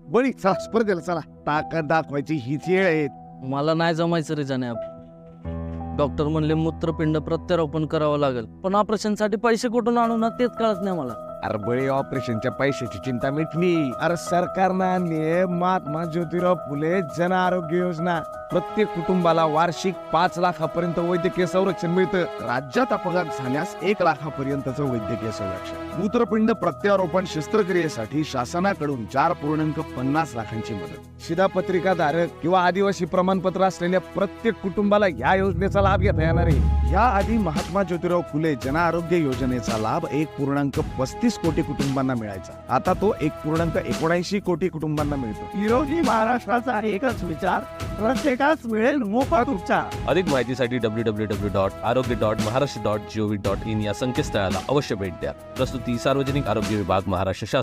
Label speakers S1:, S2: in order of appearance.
S1: बळी चला स्पर्धेला चला. ताकद दाखवायची हीच वेळ आहे.
S2: मला नाही जमायचं रे जाण्या. डॉक्टर म्हणले मूत्रपिंड प्रत्यारोपण करावं लागेल, पण ऑपरेशनसाठी पैसे कुठून आणू ना तेच कळत नाही मला.
S1: अरे बळी, ऑपरेशनच्या पैशाची चिंता मिटली. अरे सरकारनं आणली महात्मा ज्योतिराव फुले जन आरोग्य योजना. प्रत्येक कुटुंबाला वार्षिक 5 लाखापर्यंत वैद्यकीय संरक्षण मिळतं. राज्यात अपघात झाल्यास 1 लाखापर्यंतचं वैद्यकीय संरक्षण. मूत्रपिंड प्रत्यारोपण शस्त्रक्रियेसाठी शासनाकडून 4.50 लाखांची मदत. शिधापत्रिका धारक किंवा आदिवासी प्रमाणपत्र असलेल्या प्रत्येक कुटुंबाला या योजनेचा लाभ घेता येणार आहे. याआधी महात्मा ज्योतिराव फुले जन आरोग्य योजनेचा लाभ 1.35 कोटी कुटुंबांना मिळायचा. आता तो 1.79 कोटी कुटुंबांना मिळतो.
S3: निरोगी महाराष्ट्राचा एकच विचार, प्रत्येकास मिळेल मोफत उपचार.
S4: अधिक माहितीसाठी www.arogya.maharashtra.gov.in या संकेतस्थळाला अवश्य भेट द्या. प्रस्तुती सार्वजनिक आरोग्य विभाग, महाराष्ट्र शासन.